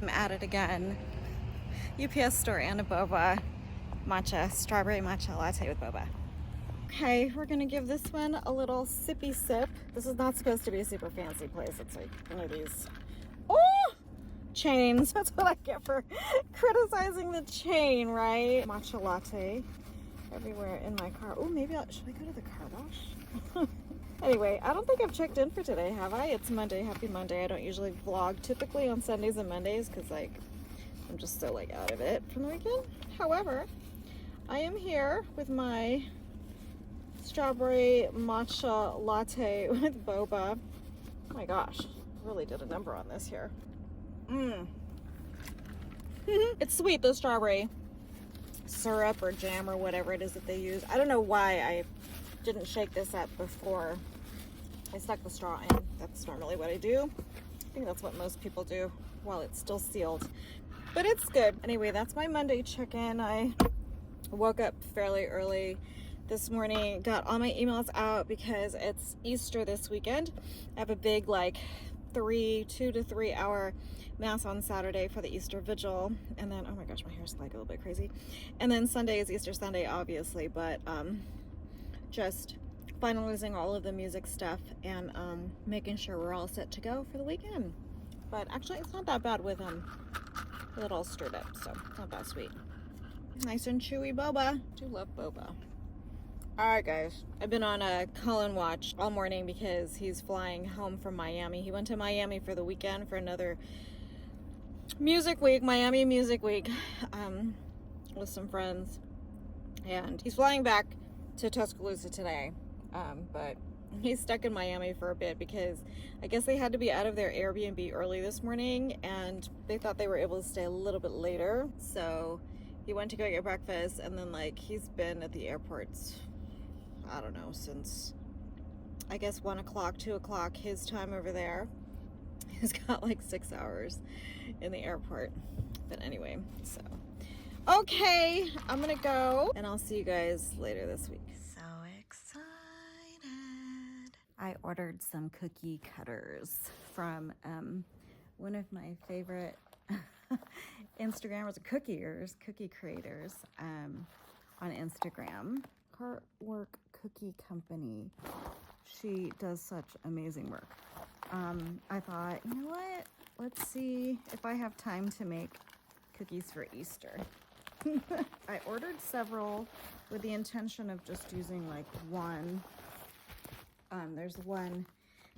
I'm at it again. UPS store and a boba matcha, strawberry matcha latte with boba. Okay, we're gonna give this one a little sippy sip. This is not supposed to be a super fancy place. It's like one of these, oh, chains. That's what I get for criticizing the chain, right? Matcha latte everywhere in my car. Oh, maybe should I go to the car wash? Anyway, I don't think I've checked in for today, have I? It's Monday. Happy Monday. I don't usually vlog typically on Sundays and Mondays because like I'm just so like out of it from the weekend. However, I am here with my strawberry matcha latte with boba. Oh my gosh, really did a number on this here. It's sweet, the strawberry syrup or jam or whatever it is that they use. I don't know why I didn't shake this up before I stuck the straw in. That's normally what I do. I think that's what most people do while it's still sealed, but it's good. Anyway, that's my Monday check-in. I woke up fairly early this morning, got all my emails out because it's Easter this weekend. I have a big like 2 to 3 hour mass on Saturday for the Easter Vigil, and then oh my gosh, my hair's like a little bit crazy, and then Sunday is Easter Sunday obviously, but just finalizing all of the music stuff and making sure we're all set to go for the weekend. But actually it's not that bad with it all stirred up, so it's not that sweet. Nice and chewy boba. I do love boba. Alright guys, I've been on a Colin watch all morning because he's flying home from Miami. He went to Miami for the weekend for another music week, Miami Music Week, with some friends. And he's flying back to Tuscaloosa today, but he's stuck in Miami for a bit because I guess they had to be out of their Airbnb early this morning and they thought they were able to stay a little bit later. So he went to go get breakfast and then like he's been at the airports, I don't know, since I guess 1 o'clock, 2 o'clock his time over there. He's got like 6 hours in the airport. But anyway, so okay, I'm gonna go and I'll see you guys later this week. So excited. I ordered some cookie cutters from one of my favorite Instagrammers, cookie creators on Instagram. Heartwork Cookie Company. She does such amazing work. I thought, you know what? Let's see if I have time to make cookies for Easter. I ordered several with the intention of just using like one. There's one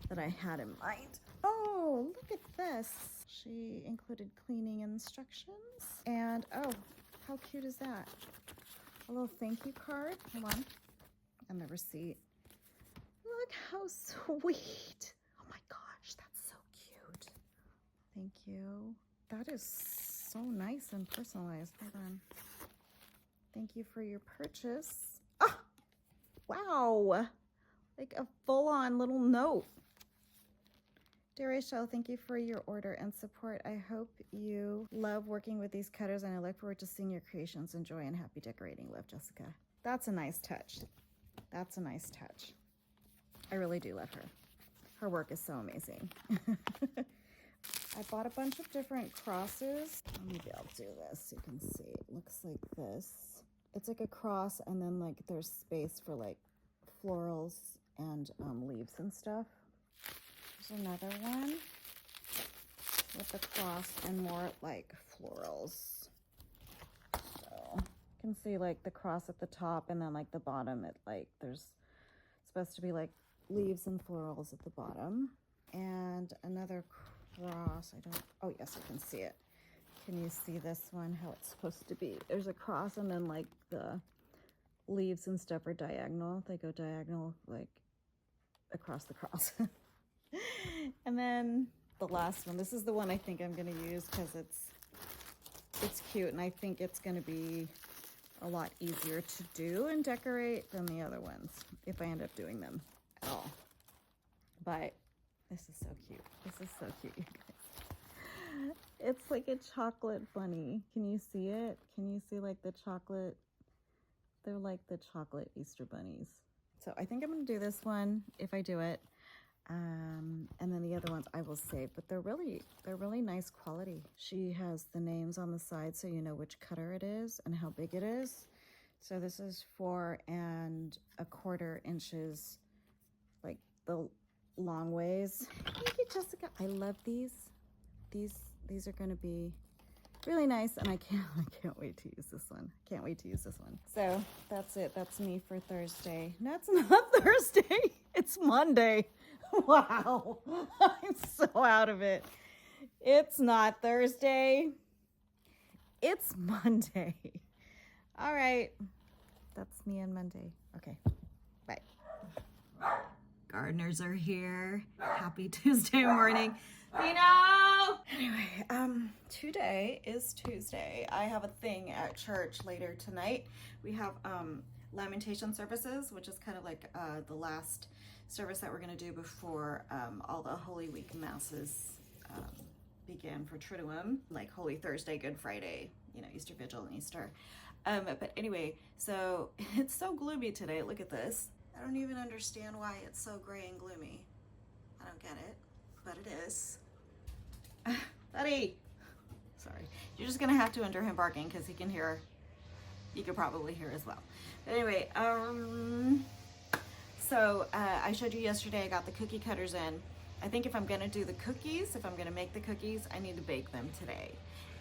that I had in mind. Oh, look at this. She included cleaning instructions. And oh, how cute is that? A little thank you card. Hold on. And the receipt. Look how sweet. Oh my gosh, that's so cute. Thank you. That is so nice and personalized. Hold on. Thank you for your purchase. Oh, wow. Like a full-on little note. Dear Rachelle, thank you for your order and support. I hope you love working with these cutters and I look forward to seeing your creations. Enjoy and happy decorating. Love, Jessica. That's a nice touch. That's a nice touch. I really do love her. Her work is so amazing. I bought a bunch of different crosses. Maybe I'll do this so you can see. It looks like this. It's like a cross and then like there's space for like florals and leaves and stuff. There's another one with the cross and more like florals. So you can see like the cross at the top and then like the bottom, it like there's supposed to be like leaves and florals at the bottom. And another cross, oh yes, I can see it. Can you see this one, how it's supposed to be? There's a cross and then like the leaves and stuff are diagonal. They go diagonal like across the cross. And then the last one, this is the one I think I'm gonna use because it's cute and I think it's gonna be a lot easier to do and decorate than the other ones if I end up doing them at all. But this is so cute. This is so cute, you guys. It's like a chocolate bunny. Can you see it? Can you see like the chocolate? They're like the chocolate Easter bunnies. So I think I'm gonna do this one if I do it. And then the other ones I will save, but they're really nice quality. She has the names on the side so you know which cutter it is and how big it is. So this is 4¼ inches, like the long ways. Thank you, Jessica. I love these. These are going to be really nice, and I can't wait to use this one. Can't wait to use this one. So that's it. That's me for Thursday. No, it's not Thursday. It's Monday. Wow. I'm so out of it. It's not Thursday. It's Monday. All right. That's me on Monday. Okay. Bye. Gardeners are here. Happy Tuesday morning. Anyway, today is Tuesday. I have a thing at church later tonight. We have lamentation services, which is kind of like the last service that we're going to do before all the Holy Week masses begin for Triduum, like Holy Thursday, Good Friday, you know, Easter Vigil and Easter. But anyway, so it's so gloomy today. Look at this. I don't even understand why it's so gray and gloomy. I don't get it, but it is. Buddy, sorry. You're just gonna have to endure him barking because he can hear. You could probably hear as well. But anyway, so I showed you yesterday I got the cookie cutters in. I think if I'm gonna do the cookies, if I'm gonna make the cookies, I need to bake them today.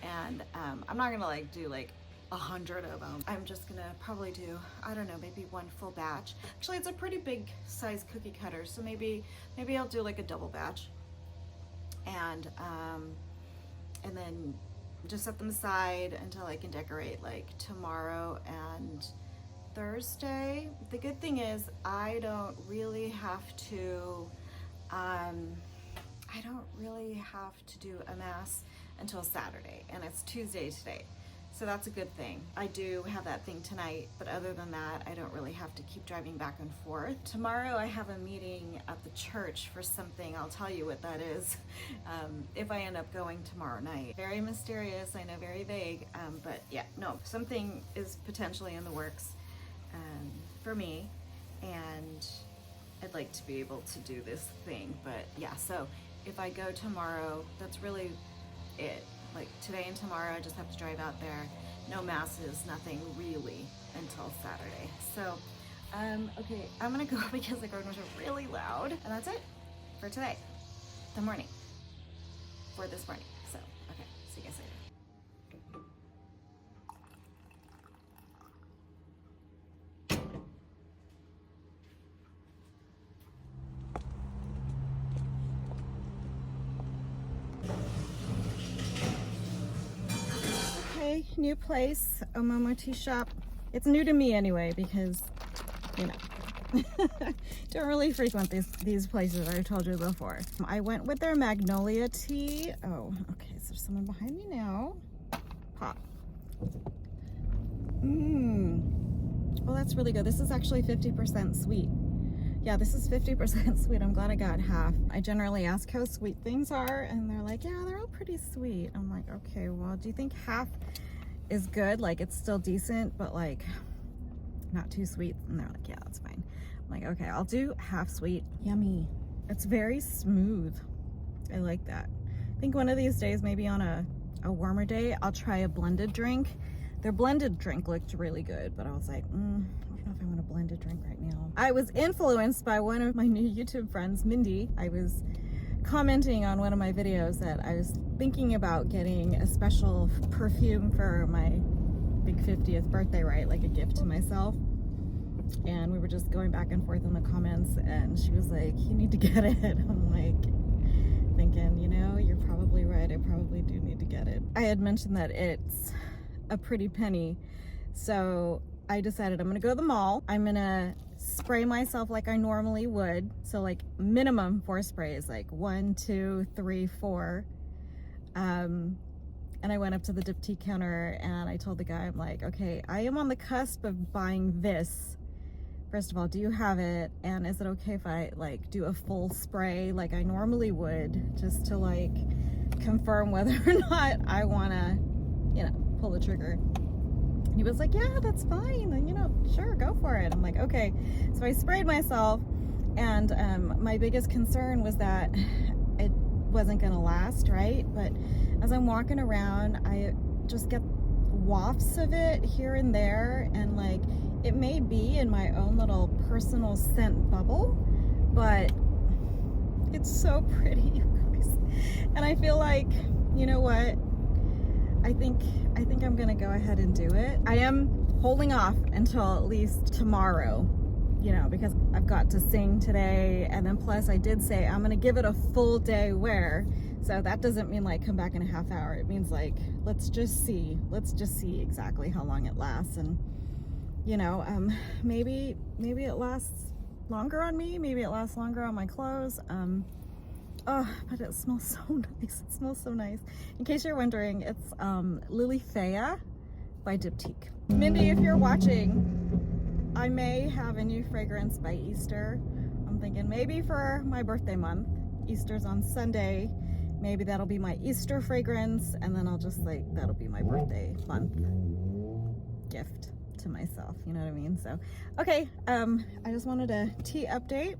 And I'm not gonna like do like 100 of them. I'm just gonna probably do, I don't know, maybe one full batch. Actually, it's a pretty big size cookie cutter, so maybe I'll do like a double batch. And then just set them aside until I can decorate like tomorrow and Thursday. The good thing is I don't really have to do a mass until Saturday, and it's Tuesday today. So that's a good thing. I do have that thing tonight, but other than that, I don't really have to keep driving back and forth. Tomorrow I have a meeting at the church for something. I'll tell you what that is if I end up going tomorrow night. Very mysterious, I know, very vague, but yeah, no, something is potentially in the works for me, and I'd like to be able to do this thing. But yeah, so if I go tomorrow, that's really it. Like today and tomorrow, I just have to drive out there. No masses, nothing really until Saturday. So, okay, I'm gonna go because the gardeners are really loud. And that's it for today, the morning, for this morning. So, okay, see you guys later. New place, Omomo Tea Shop. It's new to me anyway because, you know, don't really frequent these places. I told you before. I went with their Magnolia tea. Oh, okay, so there's someone behind me now. Pop. Well, that's really good. This is actually 50% sweet. Yeah, this is 50% sweet. I'm glad I got half. I generally ask how sweet things are, and they're like, yeah, they're all pretty sweet. I'm like, okay, well, do you think half is good? Like, it's still decent, but like not too sweet? And they're like, yeah, that's fine. I'm like, okay, I'll do half sweet. Yummy. It's very smooth. I like that. I think one of these days, maybe on a warmer day, I'll try a blended drink. Their blended drink looked really good, but I was like, I don't know if I want a blended drink right now. I was influenced by one of my new YouTube friends, Mindy. I was commenting on one of my videos that I was thinking about getting a special perfume for my big 50th birthday, right? Like a gift to myself. And we were just going back and forth in the comments, and she was like, you need to get it. I'm like thinking, you know, you're probably right. I probably do need to get it. I had mentioned that it's a pretty penny. So I decided I'm gonna go to the mall. I'm gonna spray myself like I normally would. So like minimum 4 sprays, like 1, 2, 3, 4. And I went up to the Diptyque counter and I told the guy, I'm like, okay, I am on the cusp of buying this. First of all, do you have it? And is it okay if I like do a full spray like I normally would, just to like confirm whether or not I wanna, you know, pull the trigger? He was like, yeah, that's fine, and you know, sure, go for it. I'm like, okay. So I sprayed myself, and my biggest concern was that it wasn't gonna last, right? But as I'm walking around, I just get wafts of it here and there, and like it may be in my own little personal scent bubble, but it's so pretty, you guys. And I feel like, you know what? I think I'm gonna go ahead and do it. I am holding off until at least tomorrow, you know, because I've got to sing today, and then plus I did say I'm gonna give it a full day wear. So that doesn't mean like come back in a half hour. It means like let's just see exactly how long it lasts. And you know, maybe it lasts longer on me, maybe it lasts longer on my clothes. Oh, but it smells so nice. It smells so nice. In case you're wondering, it's Lily Fea by Diptyque. Mindy, if you're watching, I may have a new fragrance by Easter. I'm thinking maybe for my birthday month. Easter's on Sunday. Maybe that'll be my Easter fragrance, and then I'll just like, that'll be my birthday month gift to myself. You know what I mean? So, okay, I just wanted a tea update.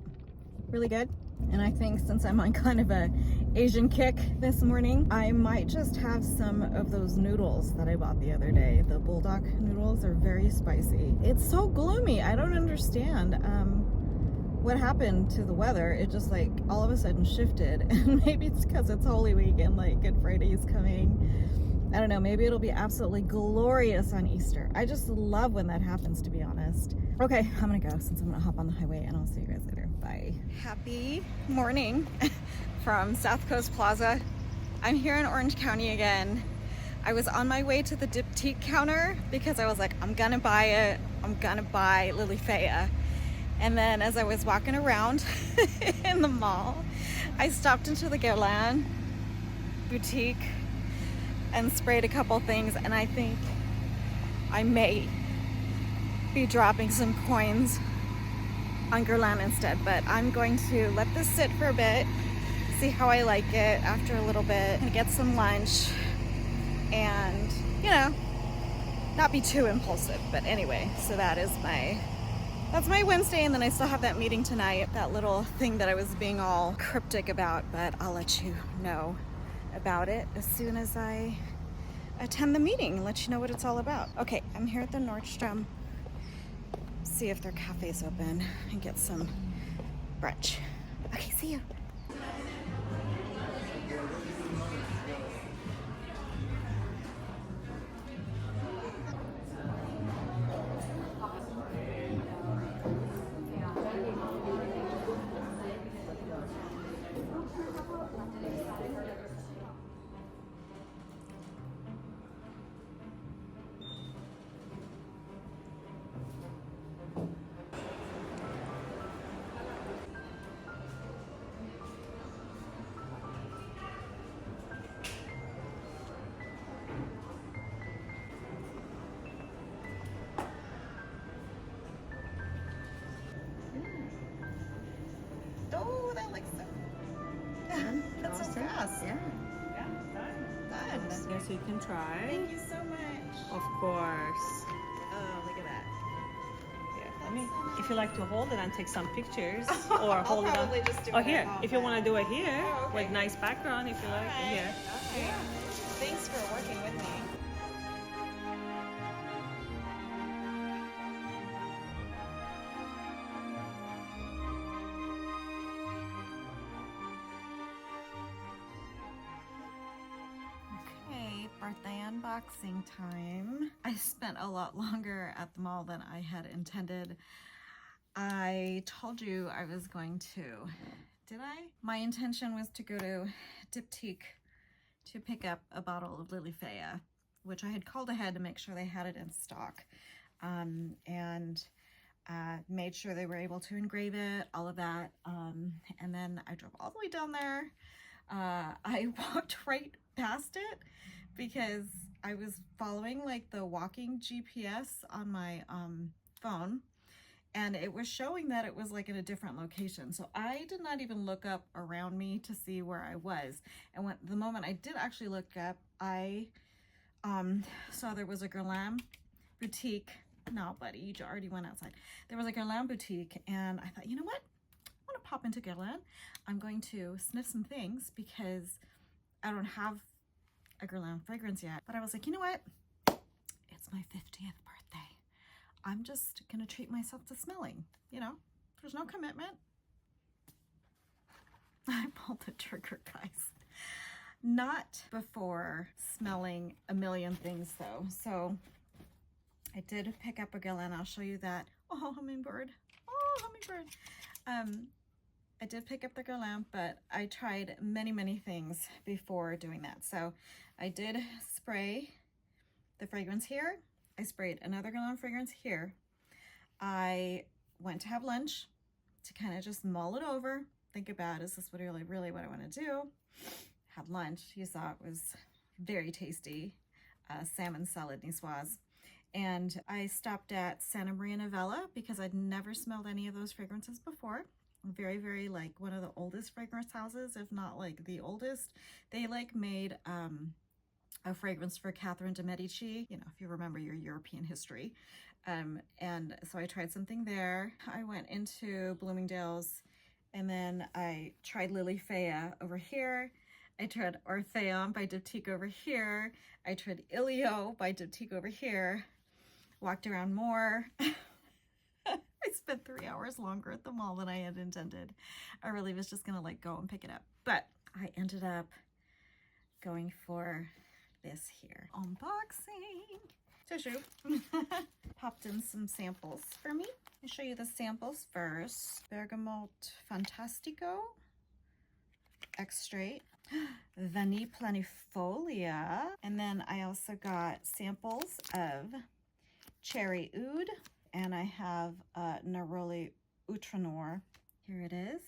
Really good. And I think since I'm on kind of a Asian kick this morning, I might just have some of those noodles that I bought the other day. The bulldog noodles are very spicy. It's so gloomy. I don't understand what happened to the weather. It just like all of a sudden shifted, and maybe it's because it's Holy Week and like Good Friday is coming. I don't know, maybe it'll be absolutely glorious on Easter. I just love when that happens, to be honest. Okay, I'm gonna go since I'm gonna hop on the highway, and I'll see you guys later. Bye. Happy morning from South Coast Plaza. I'm here in Orange County again. I was on my way to the Diptyque counter because I was like, I'm gonna buy Lily Fea. And then as I was walking around in the mall, I stopped into the Guerlain boutique and sprayed a couple things, and I think I may be dropping some coins on Guerlain instead, but I'm going to let this sit for a bit, see how I like it after a little bit, and get some lunch, and you know, not be too impulsive. But anyway, so that's my Wednesday, and then I still have that meeting tonight, that little thing that I was being all cryptic about, but I'll let you know about it as soon as I attend the meeting and let you know what it's all about. Okay, I'm here at the Nordstrom. See if their cafe's open and get some brunch. Okay, see you. Oh, that looks so good. That's so fast. Yeah. Done. Yes, you can try. Thank you so much. Of course. Oh, look at that. Yeah. If you like to hold it and take some pictures, or I'll hold it on. probably just do Oh, it here. at home, If you but- want to do it here, Oh, okay. with nice background, if you like. Alright. Here. Okay. Thanks for working with me. Okay, birthday unboxing time. I spent a lot longer at the mall than I had intended. I told you I was going to, did I? My intention was to go to Diptyque to pick up a bottle of Lily Fea, which I had called ahead to make sure they had it in stock, and made sure they were able to engrave it, all of that. And then I drove all the way down there. I walked right past it because I was following like the walking GPS on my phone, and it was showing that it was like in a different location. So I did not even look up around me to see where I was. And when the moment I did actually look up, I saw there was a Guerlain boutique. No, buddy, you already went outside. There was a Guerlain boutique, and I thought, you know what? I to pop into Guerlain. I'm going to sniff some things because I don't have a Guerlain fragrance yet. But I was like, you know what? It's my 50th birthday. I'm just going to treat myself to smelling. You know, there's no commitment. I pulled the trigger, guys. Not before smelling a million things though. So I did pick up a Guerlain. I'll show you that. Oh, hummingbird. Oh, hummingbird. I did pick up the Guerlain, but I tried many, many things before doing that. So I did spray the fragrance here. I sprayed another Guerlain fragrance here. I went to have lunch to kind of just mull it over. Think about, is this what really what I want to do? Had lunch. You saw it was very tasty. Salmon salad niçoise. And I stopped at Santa Maria Novella because I'd never smelled any of those fragrances before. Very, very like one of the oldest fragrance houses, if not like the oldest. They like made a fragrance for Catherine de Medici, you know, if you remember your European history. And so I tried something there. I went into Bloomingdale's and then I tried Lily Fea over here. I tried Orpheon by Diptyque over here. I tried Ilio by Diptyque over here. Walked around more. I spent 3 hours longer at the mall than I had intended. I really was just gonna like go and pick it up. But I ended up going for this here. Unboxing. Tissue. Popped in some samples for me. I'll show you the samples first. Bergamot Fantastico. Extrait. Vanille Planifolia. And then I also got samples of Cherry Oud. And I have Neroli Outranor. Here it is.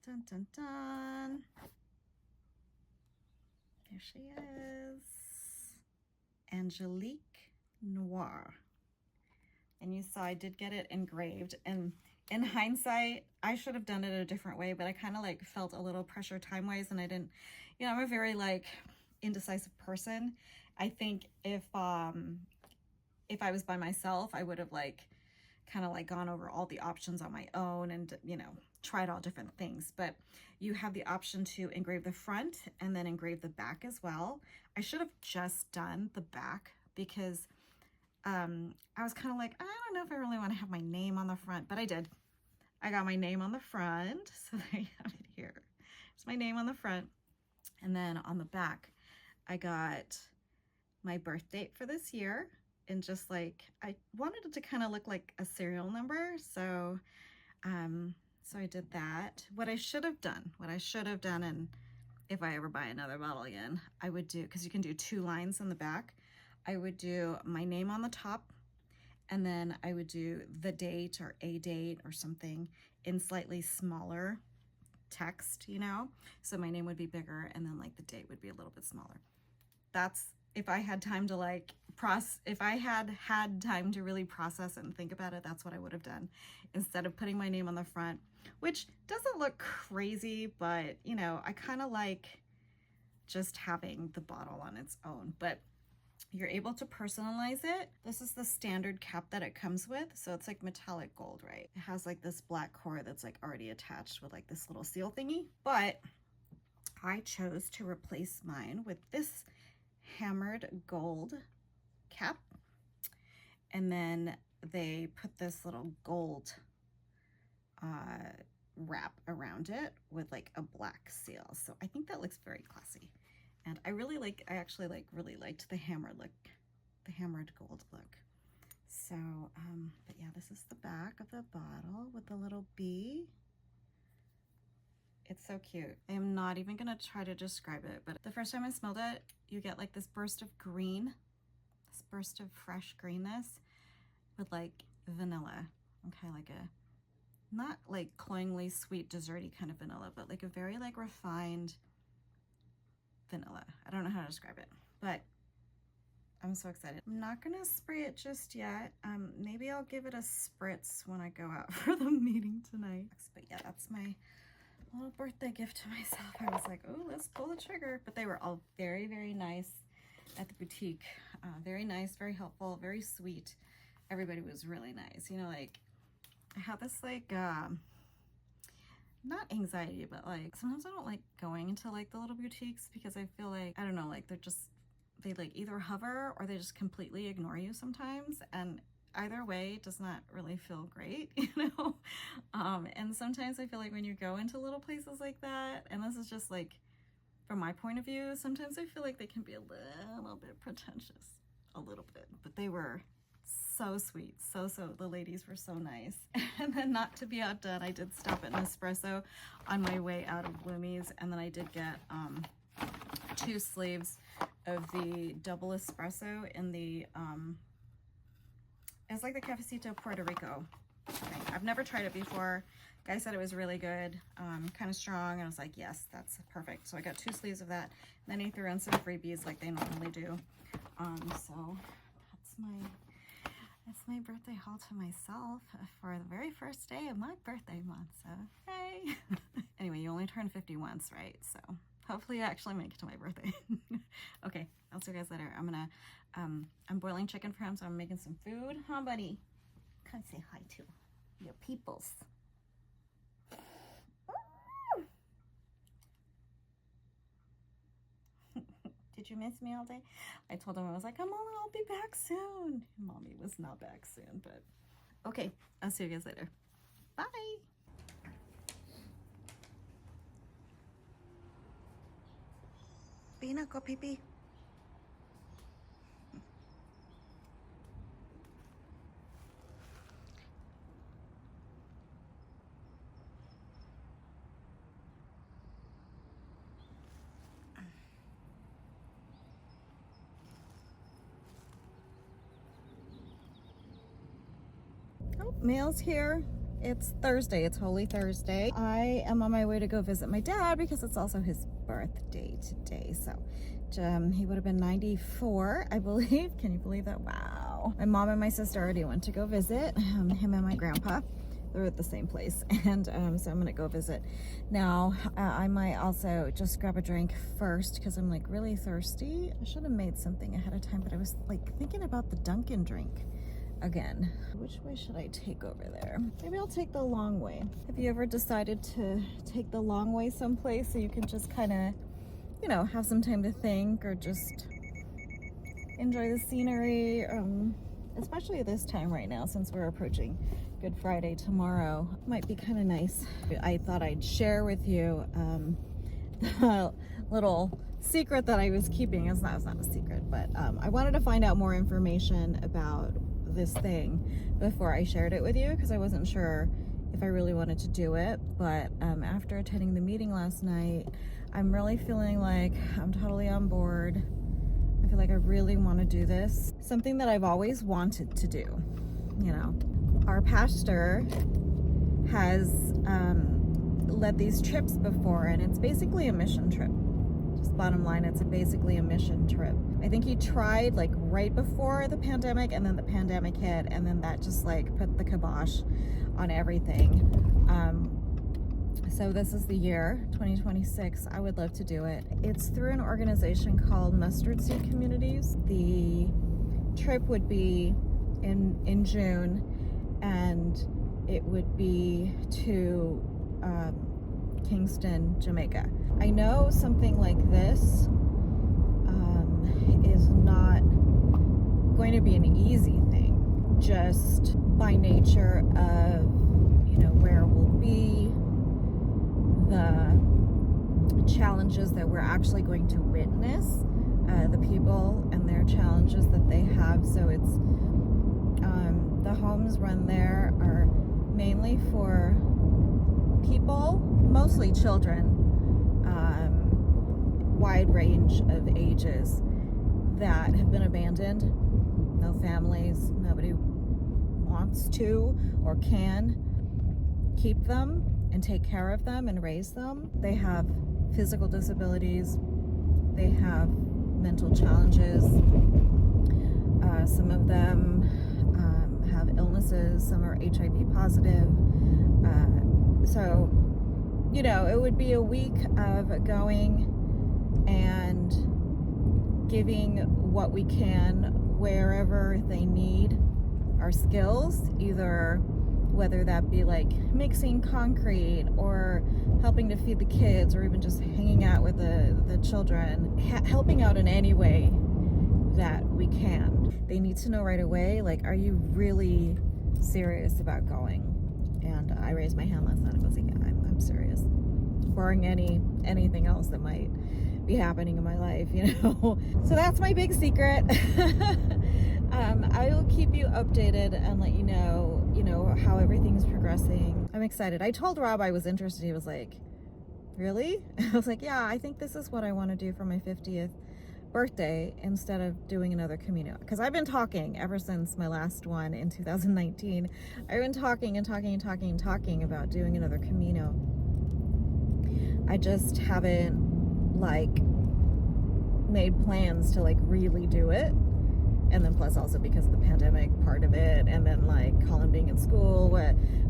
Dun, dun, dun. There she is. Angelique Noir. And you saw I did get it engraved. And in hindsight, I should have done it a different way, but I kind of like felt a little pressure time-wise, and I didn't, you know, I'm a very like indecisive person. I think if I was by myself, I would have like kind of like gone over all the options on my own and, you know, tried all different things. But you have the option to engrave the front and then engrave the back as well. I should have just done the back because I was kind of like, I don't know if I really want to have my name on the front, but I did. I got my name on the front. So there you have it here. It's my name on the front. And then on the back, I got my birth date for this year. And just like, I wanted it to kind of look like a serial number. So, so I did that. What I should have done, and if I ever buy another bottle again, I would do, because you can do 2 lines on the back. I would do my name on the top, and then I would do the date or a date or something in slightly smaller text, you know? So my name would be bigger, and then like the date would be a little bit smaller. That's, if I had time to like if I had time to really process it and think about it, that's what I would have done instead of putting my name on the front, which doesn't look crazy, but you know, I kind of like just having the bottle on its own. But you're able to personalize it. This is the standard cap that it comes with. So it's like metallic gold, right? It has like this black core that's like already attached with like this little seal thingy. But I chose to replace mine with this hammered gold cap. And then they put this little gold wrap around it with like a black seal. So I think that looks very classy. And I actually really liked the hammered gold look. So, but yeah, this is the back of the bottle with the little bee. It's so cute. I am not even gonna try to describe it, but the first time I smelled it, you get like this burst of green, this burst of fresh greenness with like vanilla. Okay, like a, not like cloyingly sweet desserty kind of vanilla, but like a very like refined vanilla. I don't know how to describe it, but I'm so excited. I'm not gonna spray it just yet. Maybe I'll give it a spritz when I go out for the meeting tonight. But yeah, that's my little birthday gift to myself. I was like, oh, let's pull the trigger. But they were all very, very nice at the boutique. Very nice, very helpful, very sweet. Everybody was really nice. You know, like I had this like not anxiety, but like sometimes I don't like going into like the little boutiques because I feel like, I don't know, like they like either hover or they just completely ignore you sometimes, and either way does not really feel great, you know. And sometimes I feel like when you go into little places like that, and this is just like from my point of view, sometimes I feel like they can be a little bit pretentious, a little bit, but they were so sweet, so the ladies were so nice. And then, not to be outdone, I did stop at Nespresso on my way out of Bloomie's, and then I did get 2 sleeves of the double espresso in the it's like the Cafecito Puerto Rico thing. I've never tried it before. Guy said it was really good, kind of strong, and I was like, yes, that's perfect. So I got 2 sleeves of that, and then he threw in some freebies like they normally do. So that's my birthday haul to myself for the very first day of my birthday month. So hey. Anyway, you only turn 50 once, right? So hopefully I actually make it to my birthday. Okay, I'll see you guys later. I'm boiling chicken for him, so I'm making some food. Huh, buddy? Come say hi to your peoples. Did you miss me all day? I told him, I was like, I'll be back soon. Mommy was not back soon, but okay, I'll see you guys later. Bye. Bina, go pee pee. Oh, mail's here. It's Thursday. It's Holy Thursday. I am on my way to go visit my dad because it's also his birthday today. So he would have been 94, I believe. Can you believe that? Wow. My mom and my sister already went to go visit him and my grandpa. They're at the same place. And so I'm going to go visit. Now, I might also just grab a drink first because I'm like really thirsty. I should have made something ahead of time, but I was like thinking about the Dunkin' drink again. Which way should I take over there? Maybe I'll take the long way. Have you ever decided to take the long way someplace so you can just kind of, you know, have some time to think or just enjoy the scenery? Especially this time right now, since we're approaching Good Friday tomorrow, might be kind of nice. I thought I'd share with you the little secret that I was keeping. It's not a secret, but I wanted to find out more information about this thing before I shared it with you because I wasn't sure if I really wanted to do it. But after attending the meeting last night, I'm really feeling like I'm totally on board. I feel like I really want to do this. Something that I've always wanted to do. You know, our pastor has led these trips before, and it's basically a mission trip. Just bottom line, it's basically a mission trip. I think he tried like right before the pandemic, and then the pandemic hit, and then that just like put the kibosh on everything. So this is the year 2026. I would love to do it. It's through an organization called Mustard Seed Communities. The trip would be in June, and it would be to Kingston, Jamaica. I know something like this is not going to be an easy thing, just by nature of, you know, where we'll be, the challenges that we're actually going to witness, the people and their challenges that they have. So it's the homes run there are mainly for people, mostly children, wide range of ages that have been abandoned, no families, nobody wants to or can keep them and take care of them and raise them. They have physical disabilities, they have mental challenges, some of them have illnesses, some are HIV positive. So, you know, it would be a week of going and giving what we can wherever they need our skills, either whether that be like mixing concrete or helping to feed the kids or even just hanging out with the children, helping out in any way that we can. They need to know right away, like, are you really serious about going? And I raised my hand last night and was like, yeah, I'm serious, barring anything else that might be happening in my life, you know. So that's my big secret. I will keep you updated and let you know how everything's progressing. I'm excited. I told Rob I was interested. He was like, really? I was like, yeah, I think this is what I want to do for my 50th birthday instead of doing another Camino. Because I've been talking ever since my last one in 2019. I've been talking about doing another Camino. I just haven't like made plans to like really do it. And then plus also because of the pandemic part of it, and then like Colin being in school,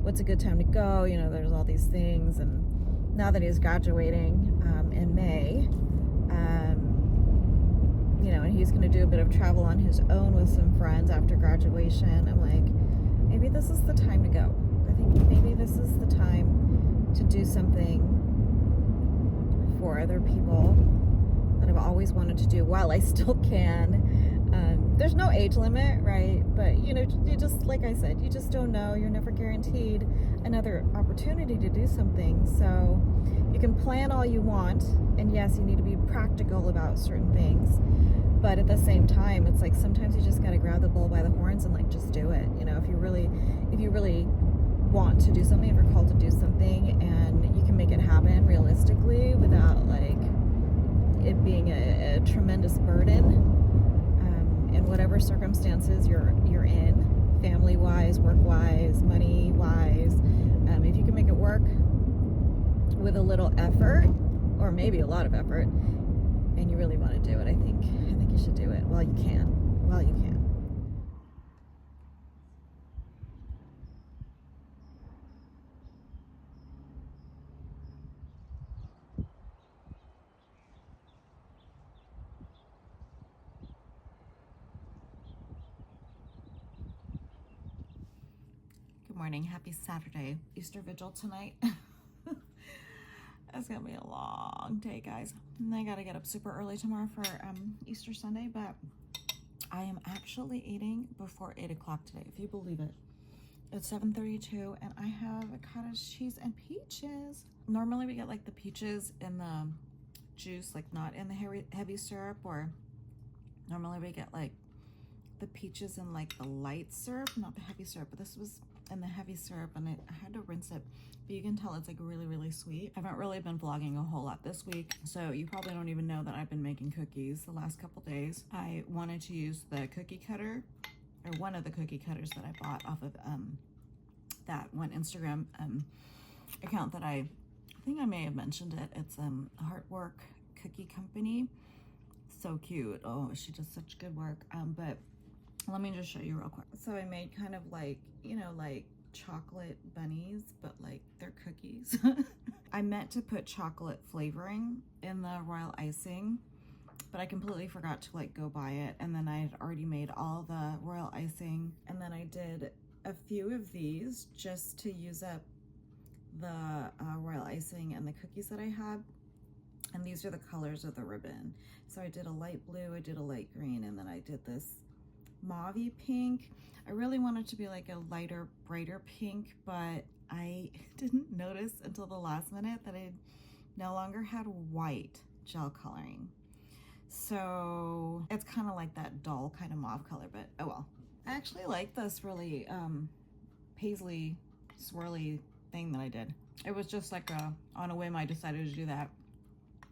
what's a good time to go, you know, there's all these things. And now that he's graduating in May, you know, and he's going to do a bit of travel on his own with some friends after graduation, I'm like, maybe this is the time to go. I think maybe this is the time to do something for other people that I've always wanted to do while I still can. There's no age limit, right? But you know, you just, like I said, you just don't know. You're never guaranteed another opportunity to do something. So you can plan all you want, and yes, you need to be practical about certain things. But at the same time, it's like sometimes you just gotta grab the bull by the horns and like just do it. You know, if you really want to do something, if you're called to do something, and you can make it happen realistically without like it being a tremendous burden. In whatever circumstances you're in, family-wise, work-wise, money-wise, if you can make it work with a little effort, or maybe a lot of effort, and you really want to do it, I think you should do it while you can. Good morning. Happy Saturday. Easter Vigil tonight. It's gonna be a long day, guys. And I gotta get up super early tomorrow for Easter Sunday, but I am actually eating before 8 o'clock today, if you believe it. It's 7:32 and I have a cottage cheese and peaches. Normally we get like the peaches in the juice, like not in the heavy syrup, or normally we get like the peaches in like the light syrup, not the heavy syrup, but this was in the heavy syrup, and I had to rinse it, but you can tell it's like really sweet. I haven't really been vlogging a whole lot this week, so you probably don't even know that I've been making cookies the last couple days. I wanted to use the cookie cutter, or one of the cookie cutters that I bought off of that one Instagram account that I think I may have mentioned it. It's Heartwork Cookie Company. So cute. Oh, she does such good work. But let me just show you real quick. So I made kind of like, you know, like chocolate bunnies, but like they're cookies. I meant to put chocolate flavoring in the royal icing, but I completely forgot to like go buy it. And then I had already made all the royal icing. And then I did a few of these just to use up the royal icing and the cookies that I had. And these are the colors of the ribbon. So I did a light blue, I did a light green, and then I did this mauvey pink. I really wanted to be like a lighter, brighter pink, but I didn't notice until the last minute that I no longer had white gel coloring. So it's kind of like that dull kind of mauve color, but oh well. I actually like this really paisley swirly thing that I did. It was just like on a whim I decided to do that.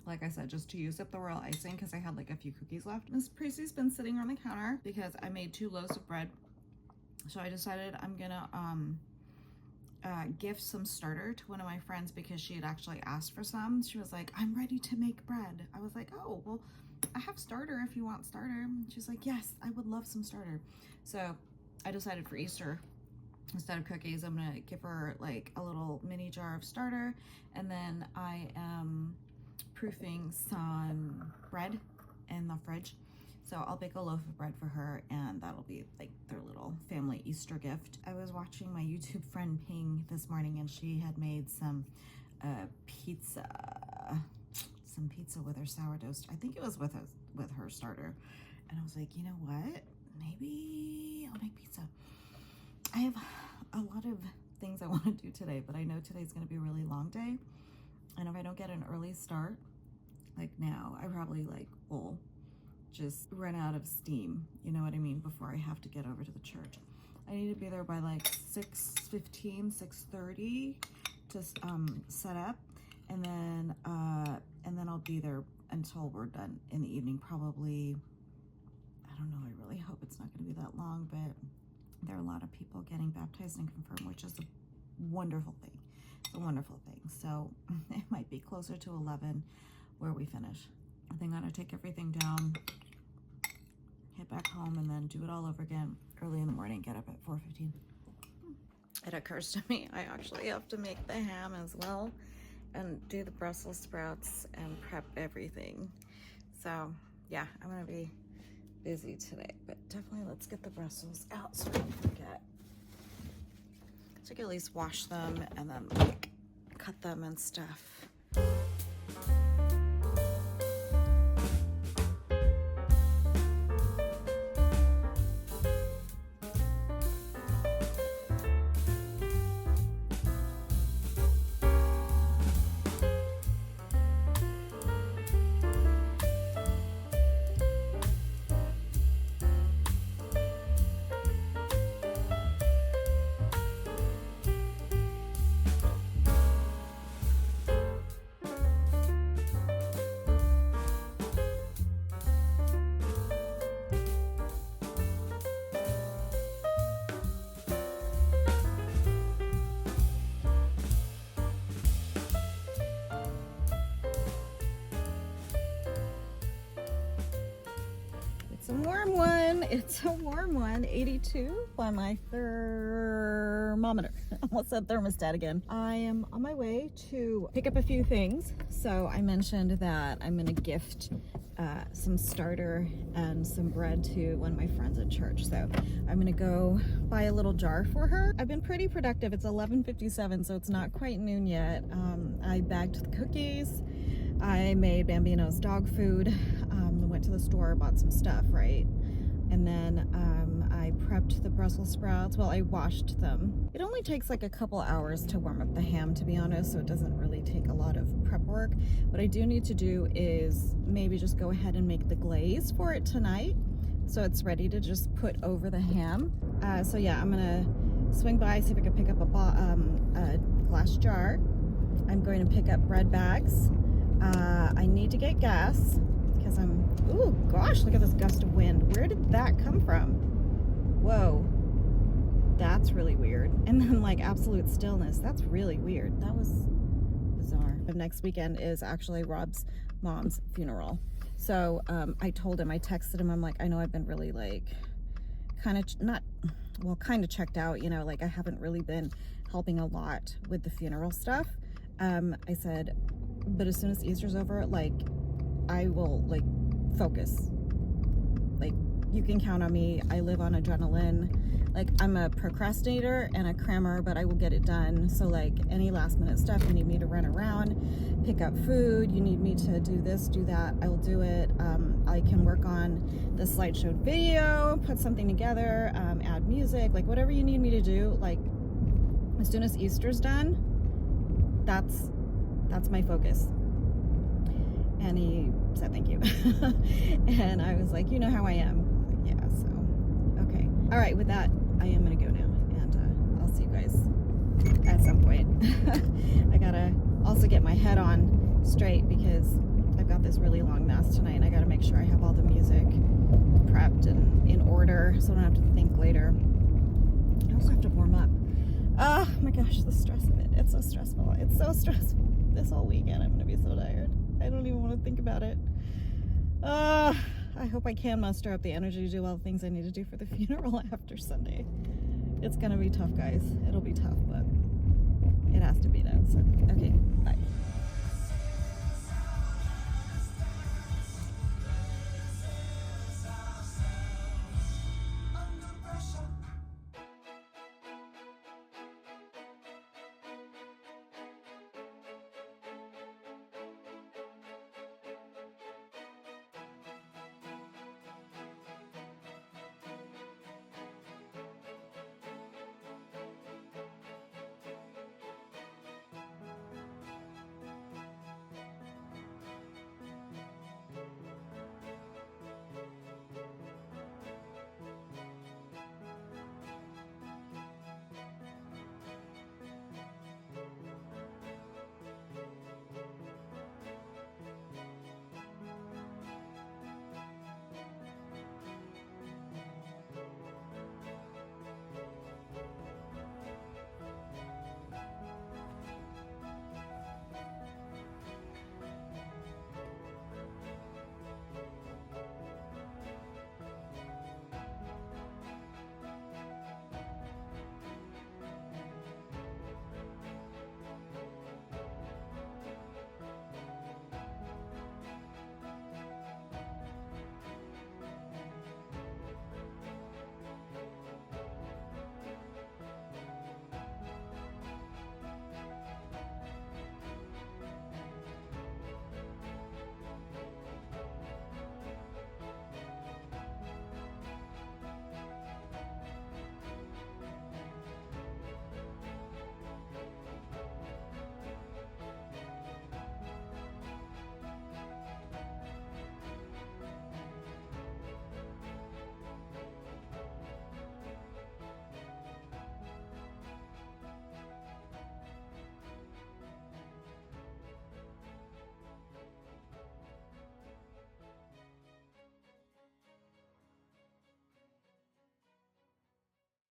Like I said, just to use up the royal icing because I had like a few cookies left. This Precy's been sitting on the counter because I made 2 loaves of bread. So I decided I'm gonna gift some starter to one of my friends because she had actually asked for some. She was like, I'm ready to make bread. I was like, oh, well, I have starter if you want starter. She's like, yes, I would love some starter. So I decided for Easter, instead of cookies, I'm gonna give her like a little mini jar of starter, and then I am proofing some bread in the fridge So I'll bake a loaf of bread for her, and that'll be like their little family Easter gift. I was watching my YouTube friend Ping this morning, and she had made some pizza with her sourdough. I think it was with her starter. And I was like, you know what? Maybe I'll make pizza. I have a lot of things I want to do today, but I know today's going to be a really long day. And if I don't get an early start, like now, I probably like will just run out of steam, you know what I mean, before I have to get over to the church. I need to be there by like 6:15, 6:30 to set up, and then I'll be there until we're done in the evening. Probably, I don't know, I really hope it's not going to be that long, but there are a lot of people getting baptized and confirmed, which is a wonderful thing. It's a wonderful thing. So it might be closer to 11 where we finish. I think I'm gonna take everything down, head back home, and then do it all over again early in the morning. Get up at 4:15. It occurs to me I actually have to make the ham as well, and do the Brussels sprouts and prep everything. So yeah, I'm gonna be busy today, but definitely let's get the Brussels out so I don't forget. So I can at least wash them and then like cut them and stuff. It's a warm one. It's a warm one. 82 by my thermometer. I almost said thermostat again. I am on my way to pick up a few things. So I mentioned that I'm going to gift some starter and some bread to one of my friends at church. So I'm going to go buy a little jar for her. I've been pretty productive. It's 11:57, so it's not quite noon yet. I bagged the cookies. I made Bambino's dog food. Went to the store, bought some stuff, right? And then I prepped the Brussels sprouts. Well, I washed them. It only takes like a couple hours to warm up the ham, to be honest, so it doesn't really take a lot of prep work. What I do need to do is maybe just go ahead and make the glaze for it tonight, so it's ready to just put over the ham. So yeah, I'm gonna swing by, see if I can pick up a glass jar. I'm going to pick up bread bags. I need to get gas because ooh, gosh, look at this gust of wind. Where did that come from? Whoa, that's really weird. And then like absolute stillness. That's really weird. That was bizarre. Next weekend is actually Rob's mom's funeral. So I told him, I texted him, I'm like, I know I've been really like kind of checked out, you know, like I haven't really been helping a lot with the funeral stuff. I said, but as soon as Easter's over, like I will like focus. Like you can count on me. I live on adrenaline. Like I'm a procrastinator and a crammer, but I will get it done. So like any last minute stuff, you need me to run around, pick up food, you need me to do this, do that, I will do it. I can work on the slideshow video, put something together, add music, like whatever you need me to do. Like as soon as Easter's done, that's my focus. And he said thank you. And I was like, you know how I am. Like, yeah, so okay. All right, with that, I am gonna go now, and I'll see you guys at some point. I gotta also get my head on straight because I've got this really long mass tonight, and I gotta make sure I have all the music prepped and in order so I don't have to think later. I also have to warm up. Oh my gosh, the stress of it. It's so stressful. It's so stressful. This whole weekend I'm gonna be so tired. I don't even want to think about it. I hope I can muster up the energy to do all the things I need to do for the funeral after Sunday. It's gonna be tough, guys. It'll be tough, but it has to be done. So, okay, bye.